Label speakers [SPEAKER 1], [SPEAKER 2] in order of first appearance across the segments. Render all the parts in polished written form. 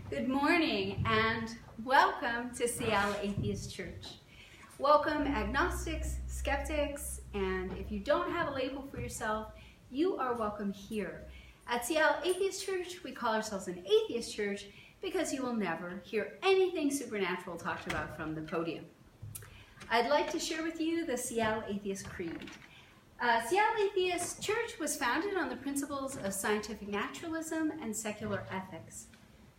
[SPEAKER 1] Good morning and welcome to Seattle Atheist Church. Welcome agnostics, skeptics, and if you don't have a label for yourself, you are welcome here. At Seattle Atheist Church, we call ourselves an atheist church because you will never hear anything supernatural talked about from the podium. I'd like to share with you the Seattle Atheist Creed. Seattle Atheist Church was founded on the principles of scientific naturalism and secular ethics.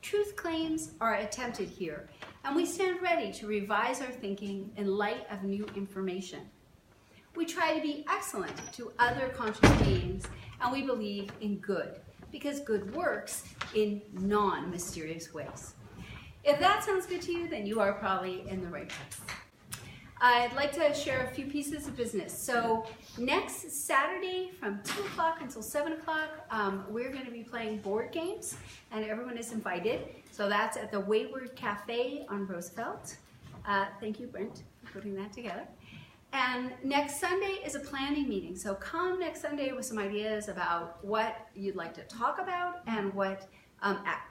[SPEAKER 1] Truth claims are attempted here, and we stand ready to revise our thinking in light of new information. We try to be excellent to other conscious beings, and we believe in good, because good works in non-mysterious ways. If that sounds good to you, then you are probably in the right place. I'd like to share a few pieces of business. So next Saturday from 2 o'clock until 7 o'clock, we're going to be playing board games, and everyone is invited. So that's at the Wayward Cafe on Roosevelt. Thank you, Brent, for putting that together. And next Sunday is a planning meeting. So come next Sunday with some ideas about what you'd like to talk about and what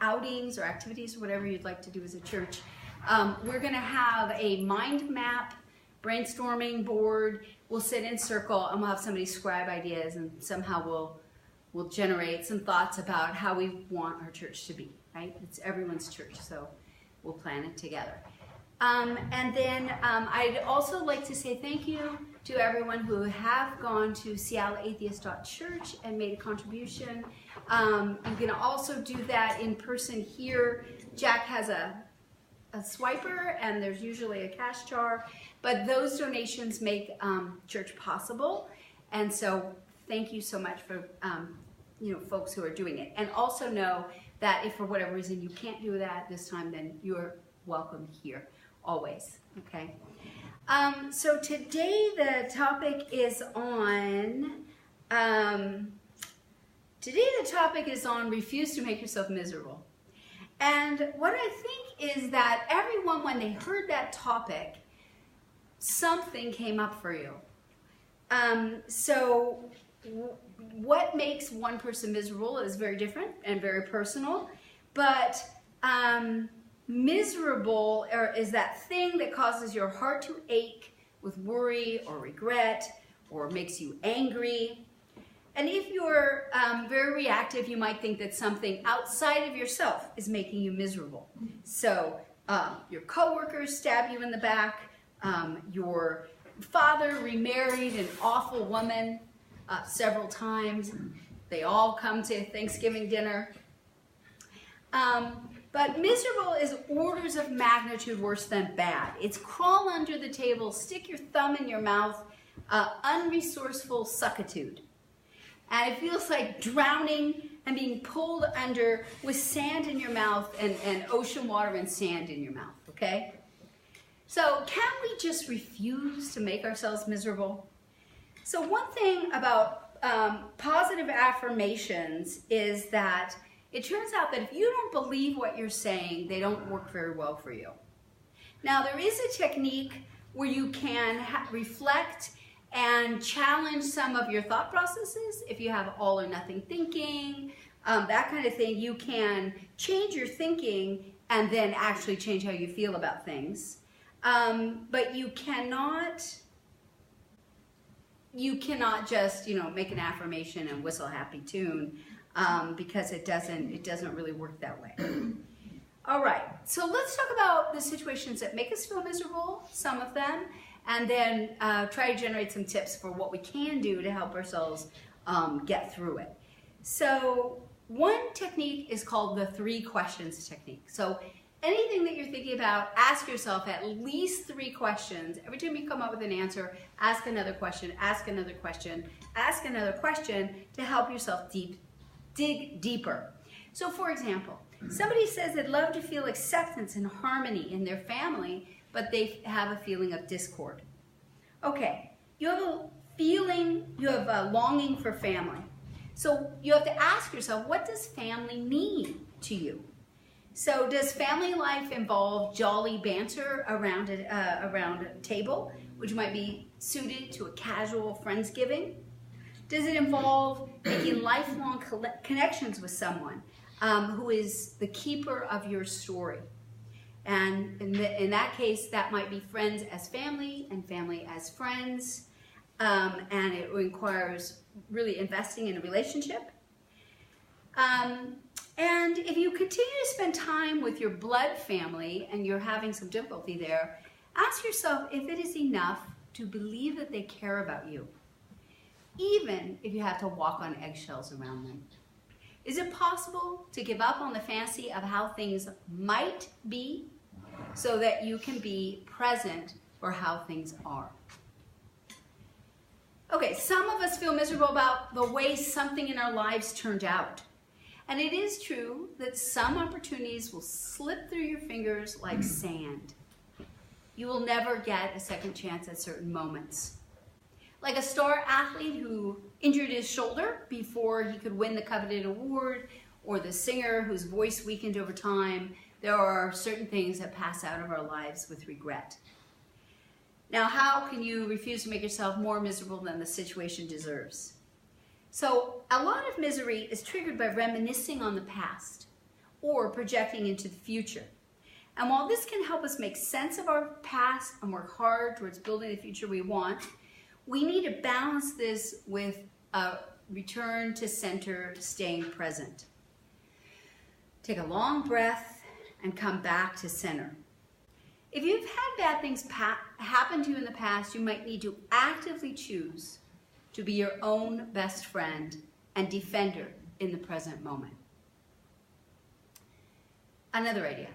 [SPEAKER 1] outings or activities or whatever you'd like to do as a church. We're going to have a mind map brainstorming board. We'll sit in circle and we'll have somebody scribe ideas, and somehow we'll generate some thoughts about how we want our church to be, right? It's everyone's church, so we'll plan it together. And then I'd also like to say thank you to everyone who have gone to seattleatheist.church and made a contribution. You can also do that in person here. Jack has a swiper, and there's usually a cash jar, but those donations make church possible, and so thank you so much for folks who are doing it. And also know that if for whatever reason you can't do that this time, then you're welcome here always. Okay. So today the topic is on refuse to make yourself miserable. And what I think is that everyone, when they heard that topic, something came up for you. So what makes one person miserable is very different and very personal, but miserable is that thing that causes your heart to ache with worry or regret or makes you angry. And if you're very reactive, you might think that something outside of yourself is making you miserable. So your coworkers stab you in the back, your father remarried an awful woman several times. They all come to Thanksgiving dinner. But miserable is orders of magnitude worse than bad. It's crawl under the table, stick your thumb in your mouth, unresourceful suckitude. And it feels like drowning and being pulled under with sand in your mouth and ocean water and sand in your mouth, okay? So can we just refuse to make ourselves miserable? So one thing about positive affirmations is that it turns out that if you don't believe what you're saying, they don't work very well for you. Now, there is a technique where you can reflect and challenge some of your thought processes. If you have all or nothing thinking, that kind of thing, you can change your thinking and then actually change how you feel about things. But you cannot just, make an affirmation and whistle a happy tune, because it doesn't really work that way. All right, so let's talk about the situations that make us feel miserable, some of them, and then try to generate some tips for what we can do to help ourselves get through it. So one technique is called the 3 questions technique. So anything that you're thinking about, ask yourself at least 3 questions. Every time you come up with an answer, ask another question, ask another question, ask another question to help yourself dig deeper. So for example, somebody says they'd love to feel acceptance and harmony in their family, but they have a feeling of discord. Okay, you have a longing for family. So you have to ask yourself, what does family mean to you? So does family life involve jolly banter around a table, which might be suited to a casual Friendsgiving? Does it involve making lifelong connections with someone? who is the keeper of your story. And in that case, that might be friends as family and family as friends. And it requires really investing in a relationship. And if you continue to spend time with your blood family and you're having some difficulty there, ask yourself if it is enough to believe that they care about you, even if you have to walk on eggshells around them. Is it possible to give up on the fantasy of how things might be so that you can be present for how things are? Okay, some of us feel miserable about the way something in our lives turned out. And it is true that some opportunities will slip through your fingers like sand. You will never get a second chance at certain moments. Like a star athlete who injured his shoulder before he could win the coveted award, or the singer whose voice weakened over time, there are certain things that pass out of our lives with regret. Now, how can you refuse to make yourself more miserable than the situation deserves? So, a lot of misery is triggered by reminiscing on the past or projecting into the future. And while this can help us make sense of our past and work hard towards building the future we want, we need to balance this with a return to center, staying present. Take a long breath and come back to center. If you've had bad things happen to you in the past, you might need to actively choose to be your own best friend and defender in the present moment. Another idea.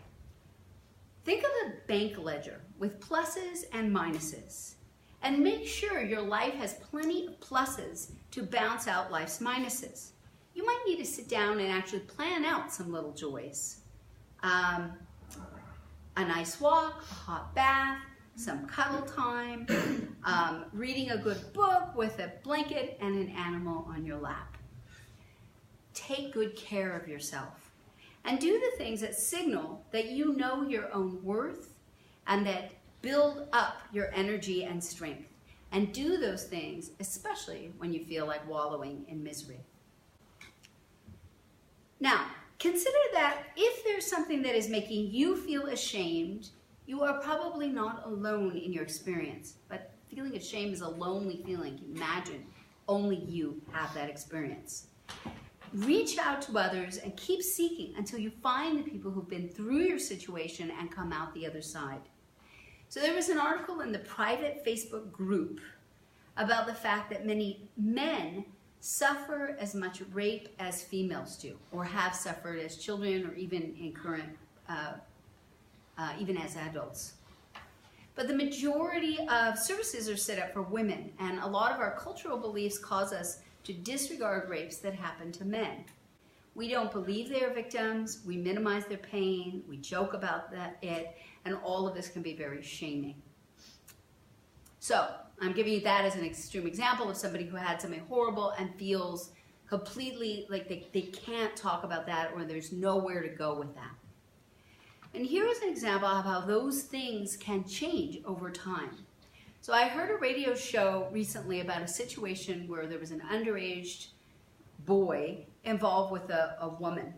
[SPEAKER 1] Think of a bank ledger with pluses and minuses, and make sure your life has plenty of pluses to bounce out life's minuses. You might need to sit down and actually plan out some little joys. A nice walk, a hot bath, some cuddle time, reading a good book with a blanket and an animal on your lap. Take good care of yourself and do the things that signal that you know your own worth and that build up your energy and strength. And do those things, especially when you feel like wallowing in misery. Now, consider that if there's something that is making you feel ashamed, you are probably not alone in your experience. But feeling ashamed is a lonely feeling. Imagine only you have that experience. Reach out to others and keep seeking until you find the people who've been through your situation and come out the other side. So there was an article in the private Facebook group about the fact that many men suffer as much rape as females do, or have suffered as children, or even in current, even as adults. But the majority of services are set up for women, and a lot of our cultural beliefs cause us to disregard rapes that happen to men. We don't believe they are victims, we minimize their pain, we joke about it, and all of this can be very shaming. So, I'm giving you that as an extreme example of somebody who had something horrible and feels completely like they can't talk about that, or there's nowhere to go with that. And here is an example of how those things can change over time. So I heard a radio show recently about a situation where there was an underage boy involved with a woman.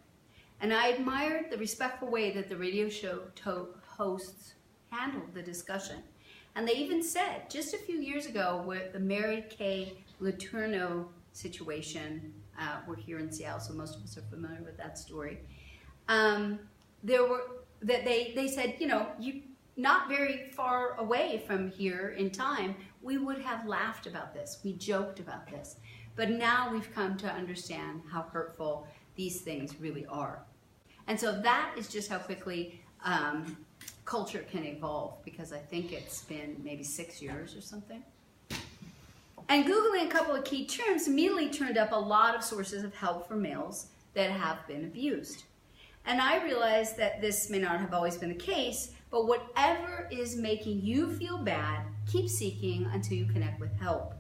[SPEAKER 1] And I admired the respectful way that the radio show hosts handled the discussion. And they even said, just a few years ago, with the Mary Kay Letourneau situation, we're here in Seattle, so most of us are familiar with that story. They said, you know, not very far away from here in time, we would have laughed about this. We joked about this. But now we've come to understand how hurtful these things really are. And so that is just how quickly culture can evolve, because I think it's been maybe 6 years or something. And Googling a couple of key terms immediately turned up a lot of sources of help for males that have been abused. And I realized that this may not have always been the case, but whatever is making you feel bad, keep seeking until you connect with help.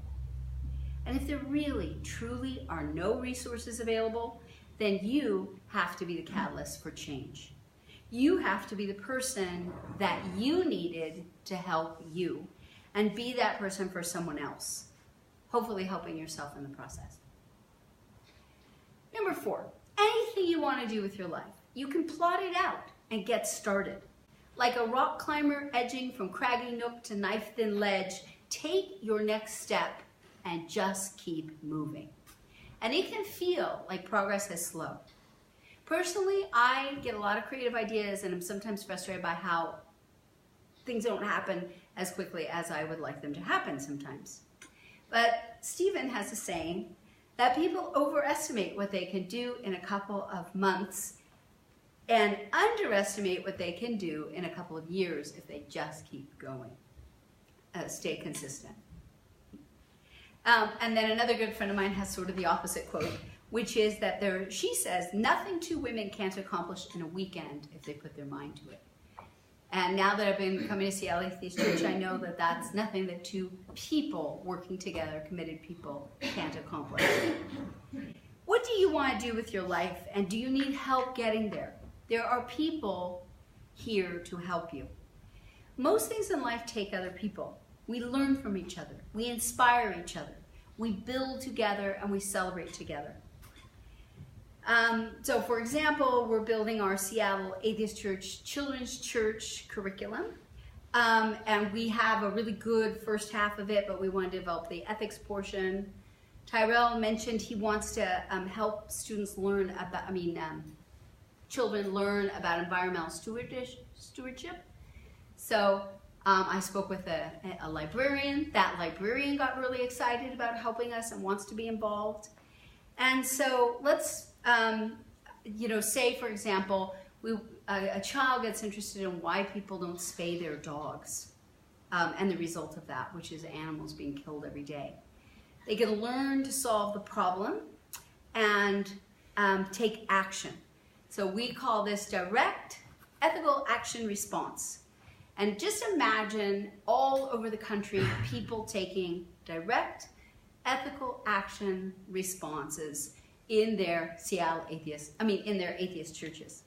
[SPEAKER 1] And if there really, truly are no resources available, then you have to be the catalyst for change. You have to be the person that you needed to help you, and be that person for someone else, hopefully helping yourself in the process. Number 4, anything you want to do with your life, you can plot it out and get started. Like a rock climber edging from craggy nook to knife-thin ledge, take your next step and just keep moving. And it can feel like progress is slow. Personally, I get a lot of creative ideas and I'm sometimes frustrated by how things don't happen as quickly as I would like them to happen sometimes. But Stephen has a saying that people overestimate what they can do in a couple of months and underestimate what they can do in a couple of years if they just keep going. Stay consistent. And then another good friend of mine has sort of the opposite quote, which is that she says, nothing two women can't accomplish in a weekend if they put their mind to it. And now that I've been coming to Seattle Atheist Church, I know that that's nothing that two people working together, committed people, can't accomplish. What do you want to do with your life, and do you need help getting there? There are people here to help you. Most things in life take other people. We learn from each other. We inspire each other. We build together and we celebrate together. So for example, we're building our Seattle Atheist Church Children's Church curriculum. And we have a really good first half of it, but we want to develop the ethics portion. Tyrell mentioned he wants to help students learn about, children learn about environmental stewardship. So I spoke with a librarian. That librarian got really excited about helping us and wants to be involved. And so let's, say for example, a child gets interested in why people don't spay their dogs and the result of that, which is animals being killed every day. They can learn to solve the problem and take action. So we call this direct ethical action response. And just imagine all over the country people taking direct ethical action responses in their in their atheist churches.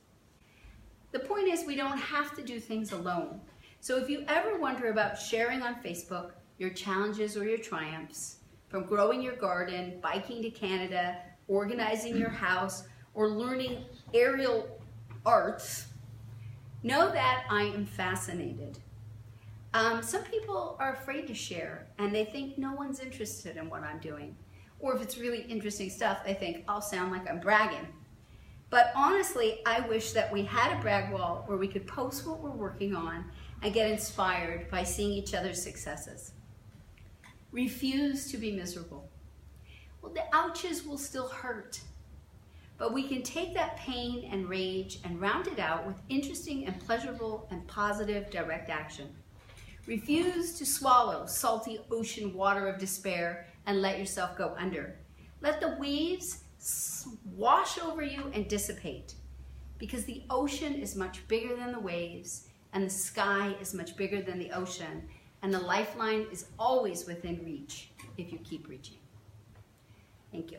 [SPEAKER 1] The point is, we don't have to do things alone. So if you ever wonder about sharing on Facebook your challenges or your triumphs, from growing your garden, biking to Canada, organizing your house, or learning aerial arts, know that I am fascinated. Some people are afraid to share and they think no one's interested in what I'm doing. Or if it's really interesting stuff, they think I'll sound like I'm bragging. But honestly, I wish that we had a brag wall where we could post what we're working on and get inspired by seeing each other's successes. Refuse to be miserable. Well, the ouches will still hurt. But we can take that pain and rage and round it out with interesting and pleasurable and positive direct action. Refuse to swallow salty ocean water of despair and let yourself go under. Let the waves wash over you and dissipate, because the ocean is much bigger than the waves and the sky is much bigger than the ocean, and the lifeline is always within reach if you keep reaching. Thank you.